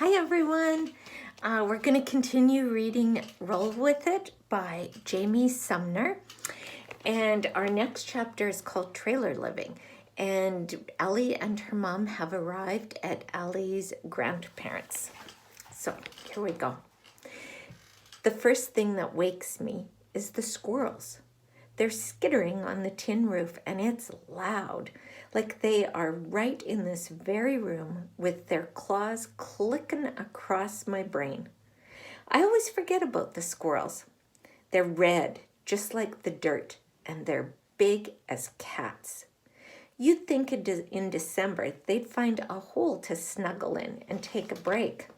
Hi everyone. We're going to continue reading Roll With It by Jamie Sumner. And our next chapter is called Trailer Living. And Ellie and her mom have arrived at Ellie's grandparents. So here we go. The first thing that wakes me is the squirrels. They're skittering on the tin roof and it's loud, like they are right in this very room with their claws clicking across my brain. I always forget about the squirrels. They're red, just like the dirt, and they're big as cats. You'd think in December they'd find a hole to snuggle in and take a break.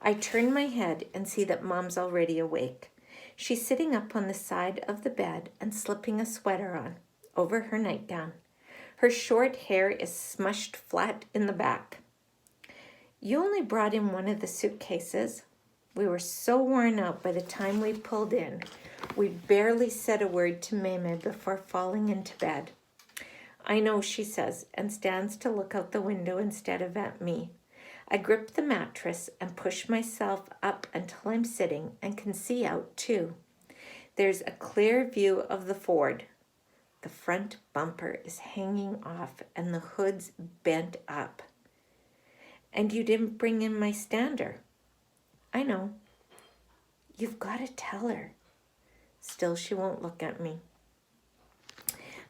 I turn my head and see that Mom's already awake. She's sitting up on the side of the bed and slipping a sweater on over her nightgown. Her short hair is smushed flat in the back. You only brought in one of the suitcases. We were so worn out by the time we pulled in. We barely said a word to Meme before falling into bed. I know, she says, and stands to look out the window instead of at me. I grip the mattress and push myself up until I'm sitting and can see out too. There's a clear view of the Ford. The front bumper is hanging off and the hood's bent up. And you didn't bring in my stander. I know. You've got to tell her. Still, she won't look at me.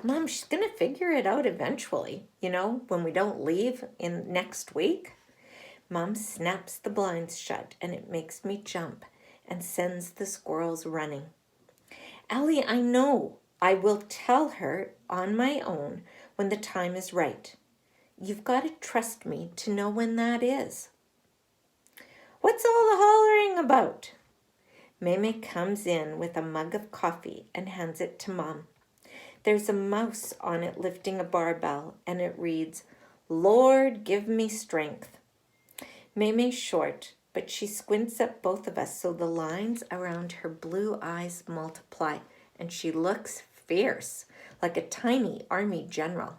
Mom, she's going to figure it out eventually, when we don't leave in next week. Mom snaps the blinds shut and it makes me jump and sends the squirrels running. Ellie, I know. I will tell her on my own when the time is right. You've got to trust me to know when that is. What's all the hollering about? Meme comes in with a mug of coffee and hands it to Mom. There's a mouse on it lifting a barbell and it reads, Lord, give me strength. Meme's short, but she squints at both of us so the lines around her blue eyes multiply, and she looks fierce, like a tiny army general.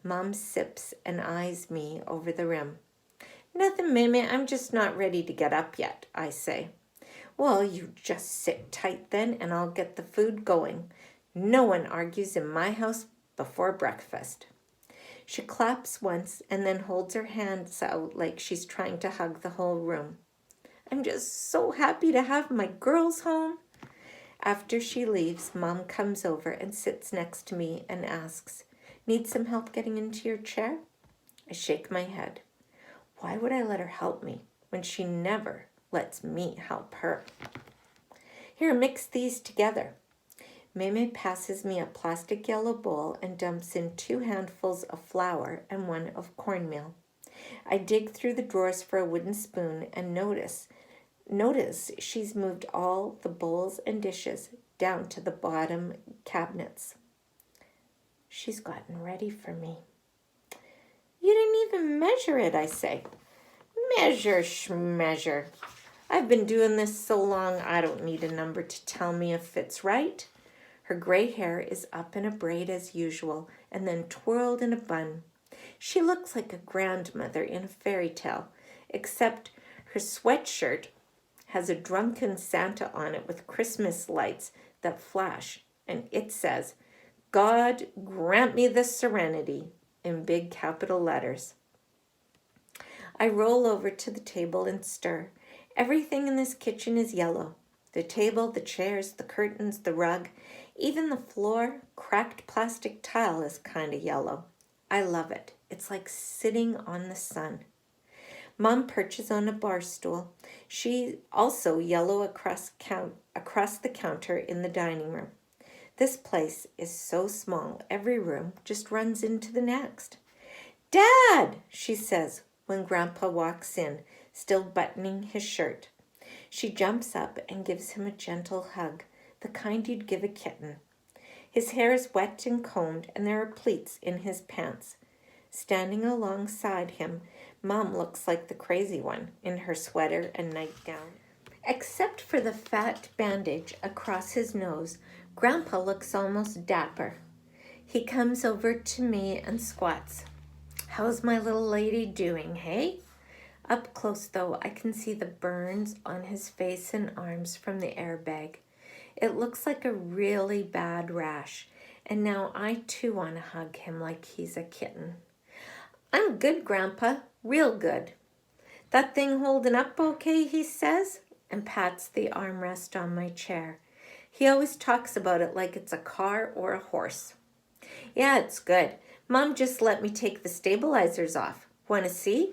Mom sips and eyes me over the rim. Nothing, Meme, I'm just not ready to get up yet, I say. Well, you just sit tight then, and I'll get the food going. No one argues in my house before breakfast. She claps once and then holds her hands out like she's trying to hug the whole room. I'm just so happy to have my girls home. After she leaves, Mom comes over and sits next to me and asks, Need some help getting into your chair? I shake my head. Why would I let her help me when she never lets me help her? Here, mix these together. Meme passes me a plastic yellow bowl and dumps in 2 handfuls of flour and 1 of cornmeal. I dig through the drawers for a wooden spoon and notice she's moved all the bowls and dishes down to the bottom cabinets. She's gotten ready for me. You didn't even measure it, I say. Measure, schmeasure. I've been doing this so long I don't need a number to tell me if it's right. Her gray hair is up in a braid as usual and then twirled in a bun. She looks like a grandmother in a fairy tale, except her sweatshirt has a drunken Santa on it with Christmas lights that flash, and it says, God grant me the serenity, in big capital letters. I roll over to the table and stir. Everything in this kitchen is yellow. The table, the chairs, the curtains, the rug, even the floor, cracked plastic tile is kind of yellow. I love it. It's like sitting on the sun. Mom perches on a bar stool. She's also yellow across the counter in the dining room. This place is so small, every room just runs into the next. Dad, she says when Grandpa walks in, still buttoning his shirt. She jumps up and gives him a gentle hug, the kind you'd give a kitten. His hair is wet and combed, and there are pleats in his pants. Standing alongside him, Mom looks like the crazy one in her sweater and nightgown. Except for the fat bandage across his nose, Grandpa looks almost dapper. He comes over to me and squats. How's my little lady doing, hey? Up close, though, I can see the burns on his face and arms from the airbag. It looks like a really bad rash, and now I too want to hug him like he's a kitten. I'm good, Grandpa, real good. That thing holding up okay, he says, and pats the armrest on my chair. He always talks about it like it's a car or a horse. Yeah, it's good. Mom just let me take the stabilizers off. Want to see?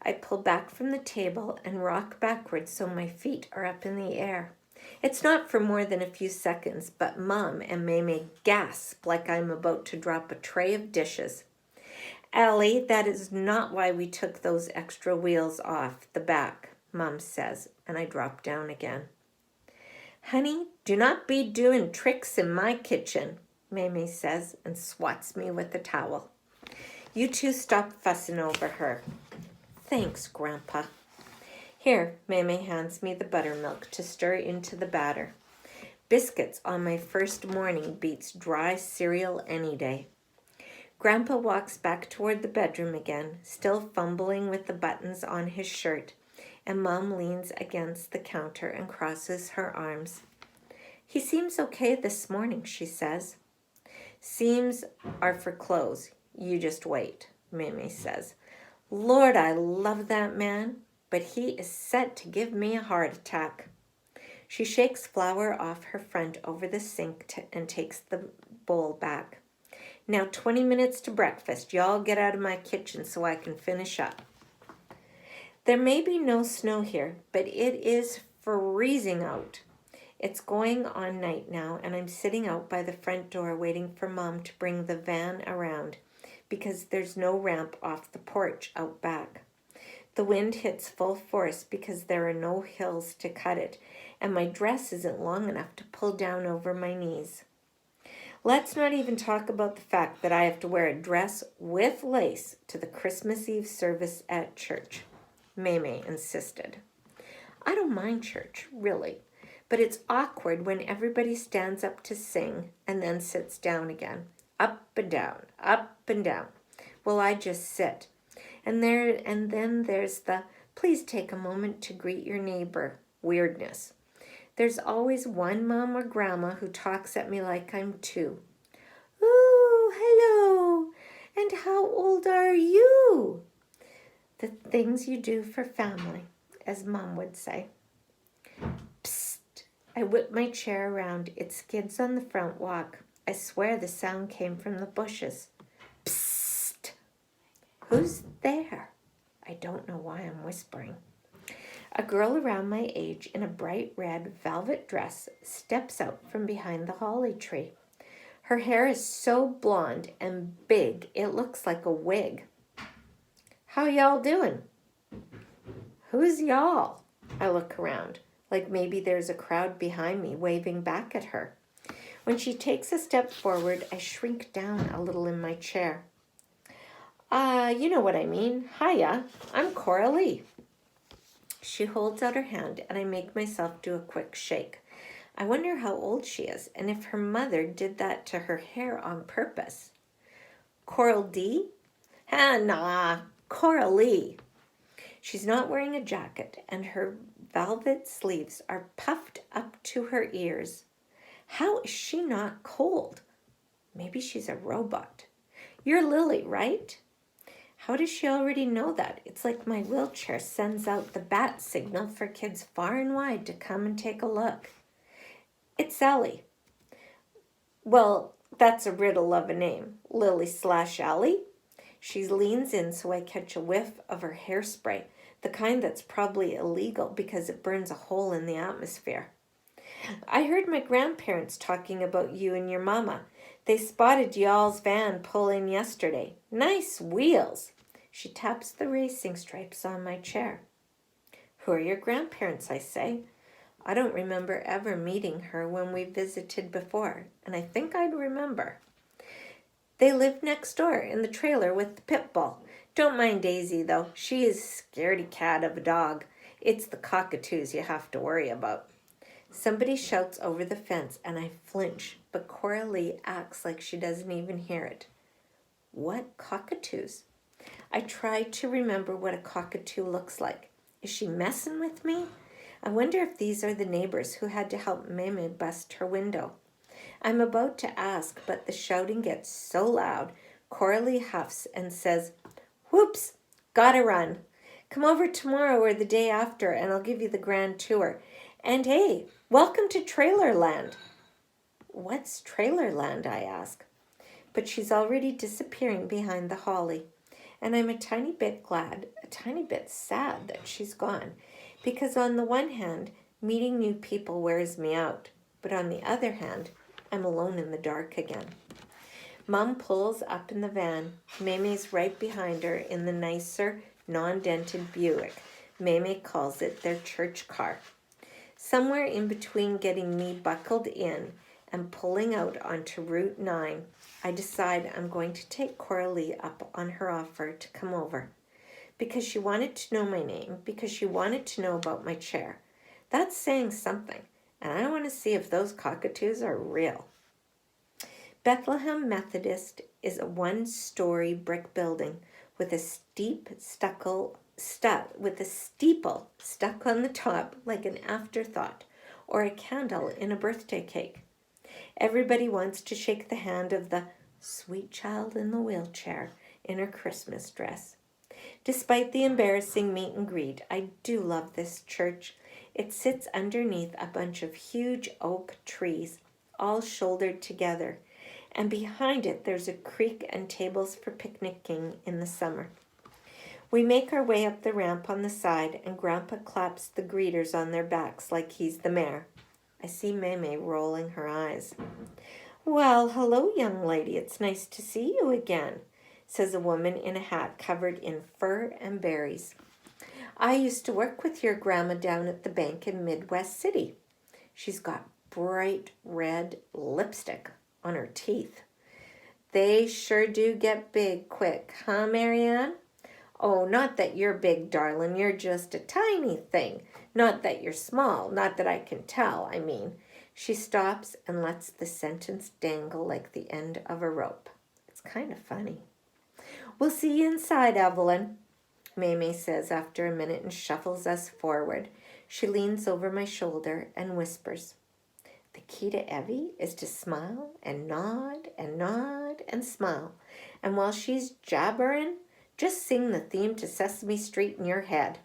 I pull back from the table and rock backwards so my feet are up in the air. It's not for more than a few seconds, but Mom and Maymay gasp like I'm about to drop a tray of dishes. Allie, that is not why we took those extra wheels off the back, Mom says, and I drop down again. Honey, do not be doing tricks in my kitchen, Maymay says and swats me with a towel. You two stop fussing over her. Thanks, Grandpa. Here, Maymay hands me the buttermilk to stir into the batter. Biscuits on my first morning beats dry cereal any day. Grandpa walks back toward the bedroom again, still fumbling with the buttons on his shirt, and Mom leans against the counter and crosses her arms. He seems okay this morning, she says. Seems are for clothes. You just wait, Maymay says. Lord, I love that man, but he is set to give me a heart attack. She shakes flour off her front over the sink and takes the bowl back. Now 20 minutes to breakfast. Y'all get out of my kitchen so I can finish up. There may be no snow here, but it is freezing out. It's going on night now, and I'm sitting out by the front door waiting for Mom to bring the van around because there's no ramp off the porch out back. The wind hits full force because there are no hills to cut it, and my dress isn't long enough to pull down over my knees. Let's not even talk about the fact that I have to wear a dress with lace to the Christmas Eve service at church, Maymay insisted. I don't mind church, really, but it's awkward when everybody stands up to sing and then sits down again. Up and down, up and down. Well, I just sit. And then there's the please take a moment to greet your neighbor weirdness. There's always one mom or grandma who talks at me like I'm two. Ooh, hello, and how old are you? The things you do for family, as Mom would say. Psst, I whip my chair around. It skids on the front walk. I swear the sound came from the bushes. Psst, who's there? I don't know why I'm whispering. A girl around my age in a bright red velvet dress steps out from behind the holly tree. Her hair is so blonde and big, it looks like a wig. How y'all doing? Who's y'all? I look around, like maybe there's a crowd behind me waving back at her. When she takes a step forward, I shrink down a little in my chair. You know what I mean. Hiya, I'm Coralie. She holds out her hand, and I make myself do a quick shake. I wonder how old she is, and if her mother did that to her hair on purpose. Coral D? Nah, Coralie. She's not wearing a jacket, and her velvet sleeves are puffed up to her ears. How is she not cold? Maybe she's a robot. You're Lily, right? How does she already know that? It's like my wheelchair sends out the bat signal for kids far and wide to come and take a look. It's Ellie. Well, that's a riddle of a name. Lily/Ellie? She leans in so I catch a whiff of her hairspray, the kind that's probably illegal because it burns a hole in the atmosphere. I heard my grandparents talking about you and your mama. They spotted y'all's van pull in yesterday. Nice wheels. She taps the racing stripes on my chair. Who are your grandparents, I say? I don't remember ever meeting her when we visited before, and I think I'd remember. They live next door in the trailer with the pit bull. Don't mind Daisy, though. She is a scaredy cat of a dog. It's the cockatoos you have to worry about. Somebody shouts over the fence, and I flinch, but Coralie acts like she doesn't even hear it. What cockatoos? I try to remember what a cockatoo looks like. Is she messing with me? I wonder if these are the neighbors who had to help Meme bust her window. I'm about to ask, but the shouting gets so loud, Coralie huffs and says, "Whoops, gotta run. Come over tomorrow or the day after and I'll give you the grand tour. And hey, welcome to Trailerland." "What's Trailerland?" I ask. But she's already disappearing behind the holly. And I'm a tiny bit glad, a tiny bit sad that she's gone. Because on the one hand, meeting new people wears me out. But on the other hand, I'm alone in the dark again. Mom pulls up in the van. Meme's right behind her in the nicer, non-dented Buick. Meme calls it their church car. Somewhere in between getting me buckled in and pulling out onto Route 9, I decide I'm going to take Coralie up on her offer to come over. Because she wanted to know my name, because she wanted to know about my chair. That's saying something, and I want to see if those cockatoos are real. Bethlehem Methodist is a one-story brick building with a steeple stuck on the top like an afterthought or a candle in a birthday cake. Everybody wants to shake the hand of the sweet child in the wheelchair in her Christmas dress. Despite the embarrassing meet and greet, I do love this church. It sits underneath a bunch of huge oak trees, all shouldered together, and behind it there's a creek and tables for picnicking in the summer. We make our way up the ramp on the side, and Grandpa claps the greeters on their backs like he's the mayor. I see Meme rolling her eyes. "Well, hello, young lady. It's nice to see you again," says a woman in a hat covered in fur and berries. "I used to work with your grandma down at the bank in Midwest City." She's got bright red lipstick on her teeth. "They sure do get big quick, huh, Marianne?" "Oh, not that you're big, darling. You're just a tiny thing. Not that you're small. Not that I can tell, I mean." She stops and lets the sentence dangle like the end of a rope. It's kind of funny. "We'll see you inside, Evelyn," Meme says after a minute and shuffles us forward. She leans over my shoulder and whispers, "The key to Evie is to smile and nod and nod and smile. And while she's jabbering, just sing the theme to Sesame Street in your head."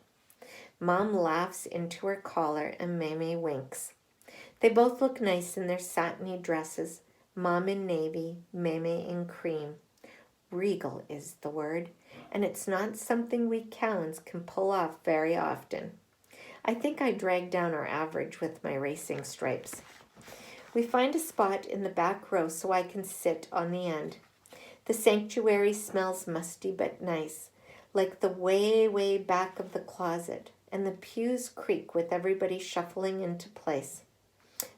Mom laughs into her collar and Meme winks. They both look nice in their satiny dresses. Mom in navy, Meme in cream. Regal is the word, and it's not something we Cowans can pull off very often. I think I drag down our average with my racing stripes. We find a spot in the back row so I can sit on the end. The sanctuary smells musty but nice, like the way, way back of the closet, and the pews creak with everybody shuffling into place.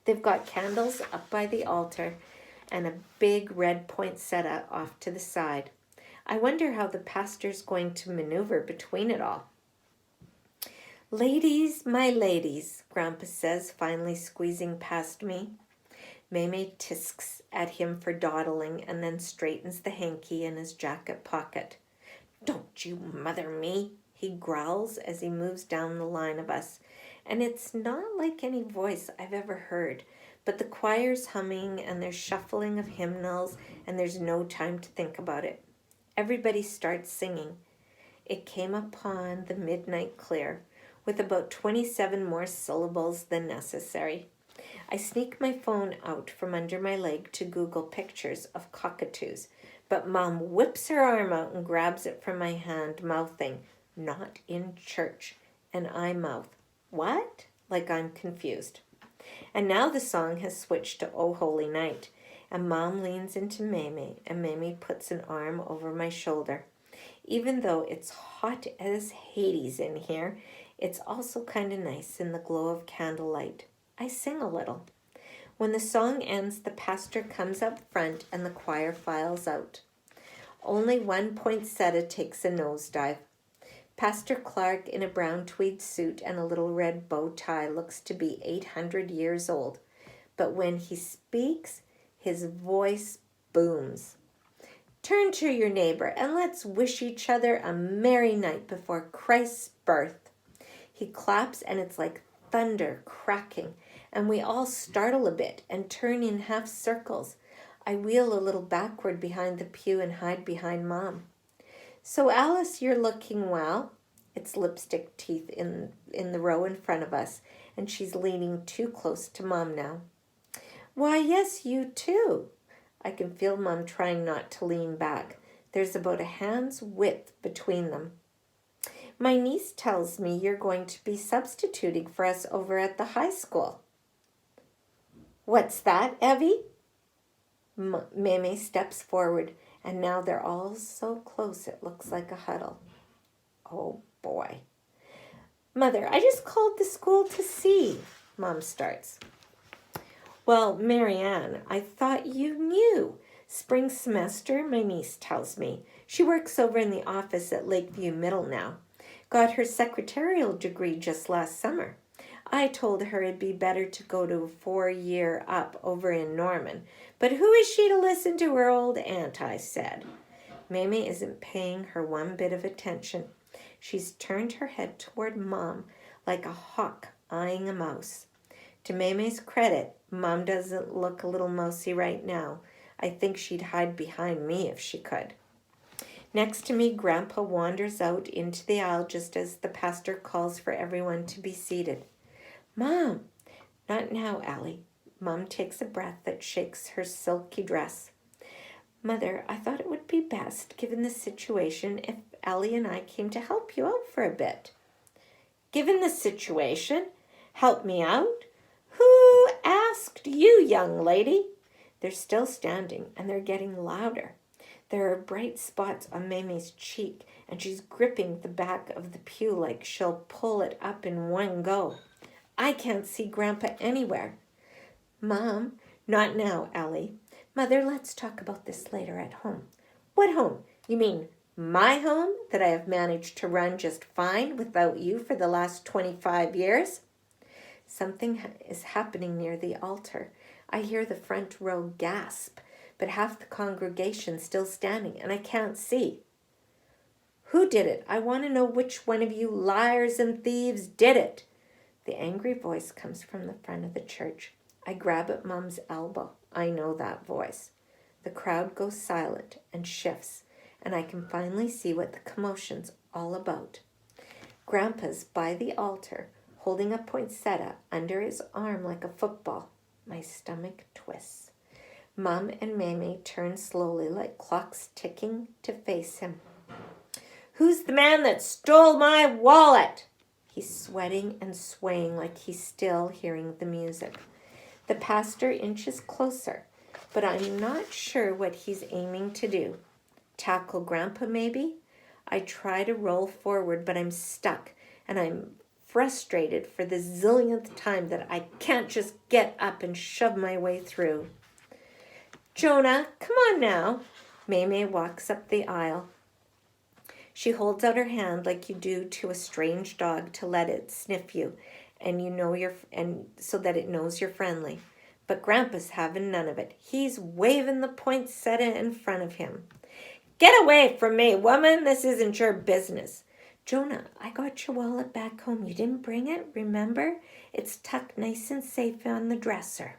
They've got candles up by the altar and a big red poinsettia off to the side. I wonder how the pastor's going to maneuver between it all. "Ladies, my ladies," Grandpa says, finally squeezing past me. Meme tisks at him for dawdling and then straightens the hanky in his jacket pocket. "Don't you mother me," he growls as he moves down the line of us. And it's not like any voice I've ever heard, but the choir's humming and there's shuffling of hymnals and there's no time to think about it. Everybody starts singing. It came upon the midnight clear, with about 27 more syllables than necessary. I sneak my phone out from under my leg to Google pictures of cockatoos, but Mom whips her arm out and grabs it from my hand, mouthing, "Not in church," and I mouth, "What?" like I'm confused. And now the song has switched to "Oh Holy Night," and Mom leans into Meme, and Meme puts an arm over my shoulder. Even though it's hot as Hades in here, it's also kind of nice in the glow of candlelight. I sing a little. When the song ends, the pastor comes up front and the choir files out. Only one poinsettia takes a nosedive. Pastor Clark, in a brown tweed suit and a little red bow tie, looks to be 800 years old. But when he speaks, his voice booms. Turn to your neighbor and let's wish each other a merry night before Christ's birth. He claps and it's like thunder cracking, and we all startle a bit and turn in half circles. I wheel a little backward behind the pew and hide behind Mom. So Alice, you're looking well. It's lipstick teeth in the row in front of us, and she's leaning too close to Mom now. Why, yes, you too. I can feel Mom trying not to lean back. There's about a hand's width between them. My niece tells me you're going to be substituting for us over at the high school. What's that, Evie? Meme steps forward, and now they're all so close it looks like a huddle. Oh, boy. Mother, I just called the school to see, Mom starts. Well, Marianne, I thought you knew. Spring semester, my niece tells me. She works over in the office at Lakeview Middle now. Got her secretarial degree just last summer. I told her it'd be better to go to a 4-year up over in Norman. But who is she to listen to her old aunt, I said. Mame isn't paying her one bit of attention. She's turned her head toward Mom like a hawk eyeing a mouse. To Mame's credit, Mom doesn't look a little mousy right now. I think she'd hide behind me if she could. Next to me, Grandpa wanders out into the aisle just as the pastor calls for everyone to be seated. Mom! Not now, Allie. Mom takes a breath that shakes her silky dress. Mother, I thought it would be best, given the situation, if Allie and I came to help you out for a bit. Given the situation? Help me out? Who asked you, young lady? They're still standing, and they're getting louder. There are bright spots on Mame's cheek, and she's gripping the back of the pew like she'll pull it up in one go. I can't see Grandpa anywhere. Mom, not now, Allie. Mother, let's talk about this later at home. What home? You mean my home that I have managed to run just fine without you for the last 25 years? Something is happening near the altar. I hear the front row gasp, but half the congregation still standing, and I can't see. Who did it? I want to know which one of you liars and thieves did it. The angry voice comes from the front of the church. I grab at Mom's elbow. I know that voice. The crowd goes silent and shifts, and I can finally see what the commotion's all about. Grandpa's by the altar, holding a poinsettia under his arm like a football. My stomach twists. Mom and Mame turn slowly like clocks ticking to face him. Who's the man that stole my wallet? He's sweating and swaying like he's still hearing the music. The pastor inches closer, but I'm not sure what he's aiming to do. Tackle Grandpa, maybe? I try to roll forward, but I'm stuck, and I'm frustrated for the zillionth time that I can't just get up and shove my way through. Jonah, come on now. Mame walks up the aisle. She holds out her hand like you do to a strange dog to let it sniff you, and so that it knows you're friendly. But Grandpa's having none of it. He's waving the poinsettia in front of him. Get away from me, woman. This isn't your business. Jonah, I got your wallet back home. You didn't bring it, remember? It's tucked nice and safe on the dresser.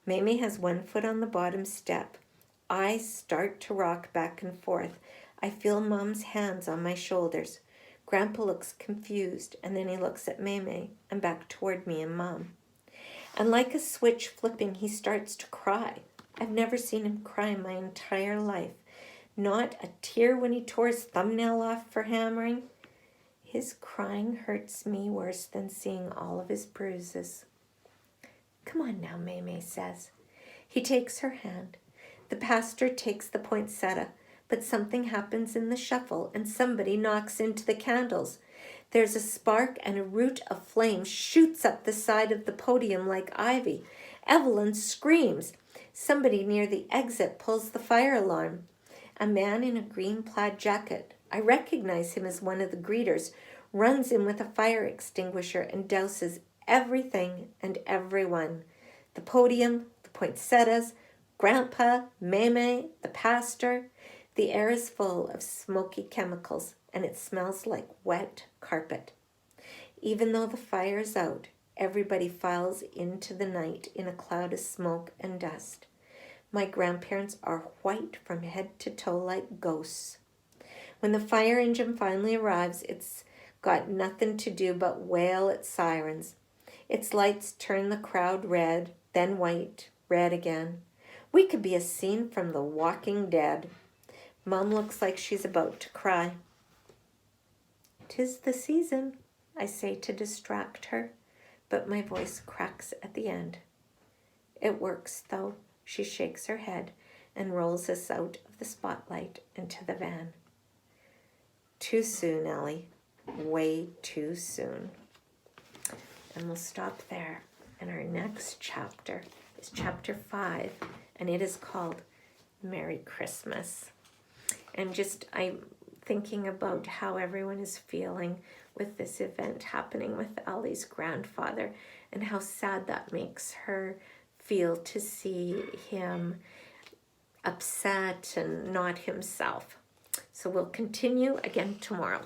Mame has one foot on the bottom step. I start to rock back and forth. I feel Mom's hands on my shoulders. Grandpa looks confused, and then he looks at Mame and back toward me and Mom. And like a switch flipping, he starts to cry. I've never seen him cry in my entire life. Not a tear when he tore his thumbnail off for hammering. His crying hurts me worse than seeing all of his bruises. Come on now, Mame says. He takes her hand. The pastor takes the poinsettia, but something happens in the shuffle and somebody knocks into the candles. There's a spark and a root of flame shoots up the side of the podium like ivy. Evelyn screams. Somebody near the exit pulls the fire alarm. A man in a green plaid jacket, I recognize him as one of the greeters, runs in with a fire extinguisher and douses everything and everyone. The podium, the poinsettias, Grandpa, Mame, the pastor. The air is full of smoky chemicals, and it smells like wet carpet. Even though the fire is out, everybody files into the night in a cloud of smoke and dust. My grandparents are white from head to toe like ghosts. When the fire engine finally arrives, it's got nothing to do but wail its sirens. Its lights turn the crowd red, then white, red again. We could be a scene from The Walking Dead. Mom looks like she's about to cry. "'Tis the season," I say to distract her, but my voice cracks at the end. It works, though. She shakes her head and rolls us out of the spotlight into the van. Too soon, Ellie. Way too soon. And we'll stop there. And our next chapter is chapter 5, and it is called Merry Christmas. And I'm thinking about how everyone is feeling with this event happening with Ellie's grandfather, and how sad that makes her feel to see him upset and not himself. So we'll continue again tomorrow.